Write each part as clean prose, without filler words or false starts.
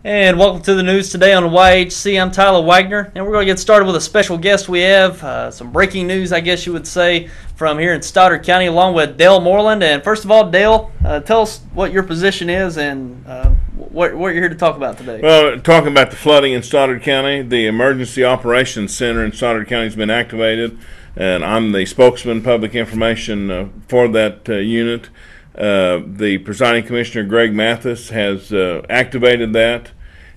And welcome to the news today on YHC. I'm Tyler Wagner, and we're going to get started with a special guest we have. Some breaking news, I guess you would say, from here in Stoddard County, along with Dale Moreland. And first of all, Dale, tell us what your position is and what you're here to talk about today. Well, talking about the flooding in Stoddard County, the Emergency Operations Center in Stoddard County has been activated, and I'm the spokesman, public information for that unit. The presiding commissioner, Greg Mathis, has activated that,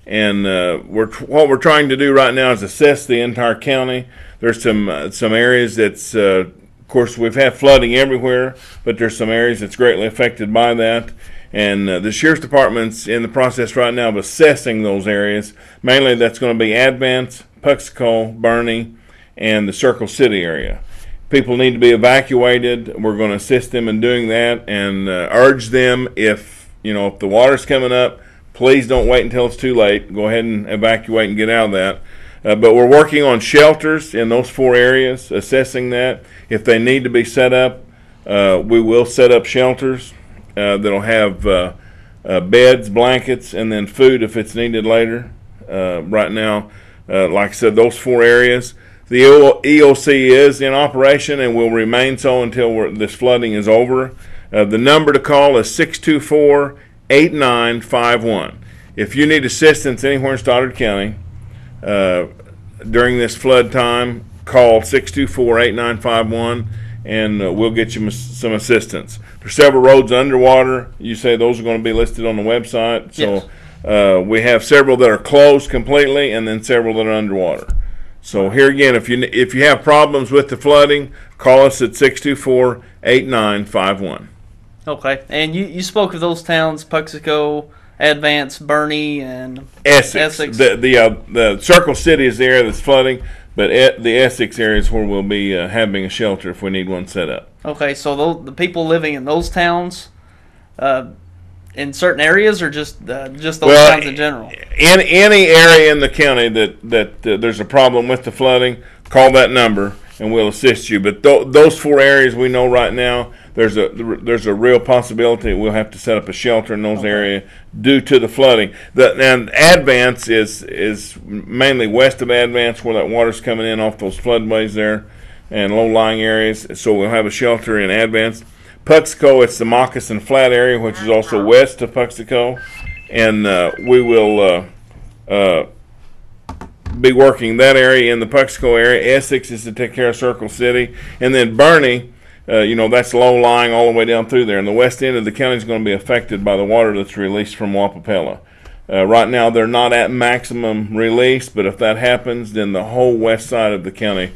and what we're trying to do right now is assess the entire county. There's some areas that's, of course, we've had flooding everywhere, but there's some areas that's greatly affected by that. And the Sheriff's Department's in the process right now of assessing those areas. Mainly that's going to be Advance, Puxico, Bernie, and the Circle City area. People need to be evacuated. We're going to assist them in doing that and urge them, if the water's coming up, please don't wait until it's too late. Go ahead and evacuate and get out of that. But we're working on shelters in those 4 areas, assessing that. If they need to be set up, we will set up shelters that'll have beds, blankets, and then food if it's needed later. Right now, like I said, those 4 areas. The EOC is in operation and will remain so until this flooding is over. The number to call is 624-8951. If you need assistance anywhere in Stoddard County during this flood time, call 624-8951 and we'll get you some assistance. There's several roads underwater. You say those are going to be listed on the website. So yes. We have several that are closed completely and then several that are underwater. So here again, if you have problems with the flooding, call us at 624-8951. Okay, and you spoke of those towns: Puxico, Advance, Bernie, and Essex. The Circle City is the area that's flooding, but the Essex area is where we'll be having a shelter if we need one set up. Okay, so the people living in those towns, in certain areas, or just those towns in general? In any area in the county that there's a problem with the flooding, call that number and we'll assist you. But those 4 areas we know right now, there's a real possibility we'll have to set up a shelter in those areas due to the flooding. And Advance is mainly west of Advance, where that water's coming in off those floodways there and low-lying areas. So we'll have a shelter in Advance. Puxico, it's the Moccasin Flat area, which is also west of Puxico, and we will be working that area in the Puxico area. Essex is to take care of Circle City, and then Bernie, that's low-lying all the way down through there. And the west end of the county is going to be affected by the water that's released from Wapapella. Right now, they're not at maximum release, but if that happens, then the whole west side of the county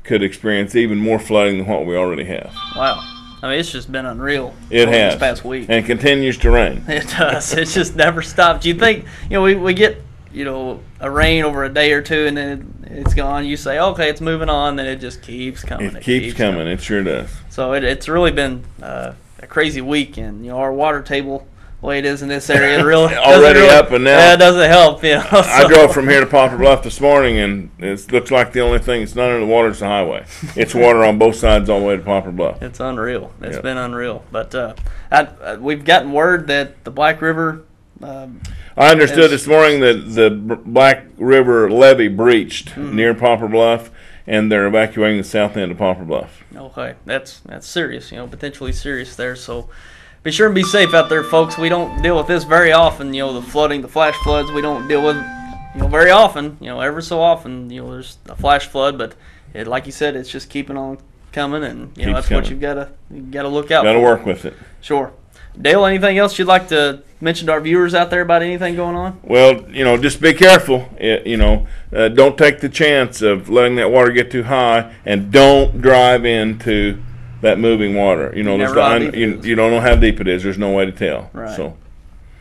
could experience even more flooding than what we already have. Wow. I mean, it's just been unreal. It has. This past week. And continues to rain. It does. It just never stops. Do you think, we get, a rain over a day or two and then it's gone. You say, okay, it's moving on, then it just keeps coming. It keeps coming. It sure does. So it's really been a crazy week, and, our water table, the way it is in this area, really already up and down. Yeah, it doesn't help. So. I drove from here to Poplar Bluff this morning, and it looks like the only thing that's not under the water is the highway. It's water on both sides all the way to Poplar Bluff. It's unreal. It's been unreal. But we've gotten word that the Black River. I understood this morning that the Black River levee breached near Poplar Bluff, and they're evacuating the south end of Poplar Bluff. Okay, that's serious. Potentially serious there. So. Be sure and be safe out there, folks. We don't deal with this very often, the flooding, the flash floods. We don't deal with, very often, ever so often, there's a flash flood. But like you said, it's just keeping on coming, and that's what you've got to look out for. Got to work with it. Sure. Dale, anything else you'd like to mention to our viewers out there about anything going on? Well, just be careful. Don't take the chance of letting that water get too high, and don't drive into that moving water. You don't know how deep it is. There's no way to tell. Right. So,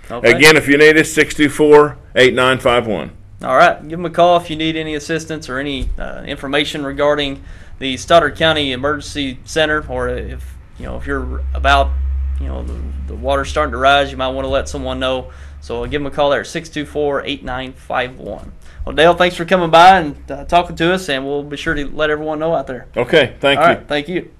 okay. Again, if you need us, 624-8951. All right. Give them a call if you need any assistance or any information regarding the Stoddard County Emergency Center, or if you're about the water's starting to rise, you might want to let someone know. So give them a call there at 624-8951. Well, Dale, thanks for coming by and talking to us, and we'll be sure to let everyone know out there. Okay. Thank you. All right. Thank you.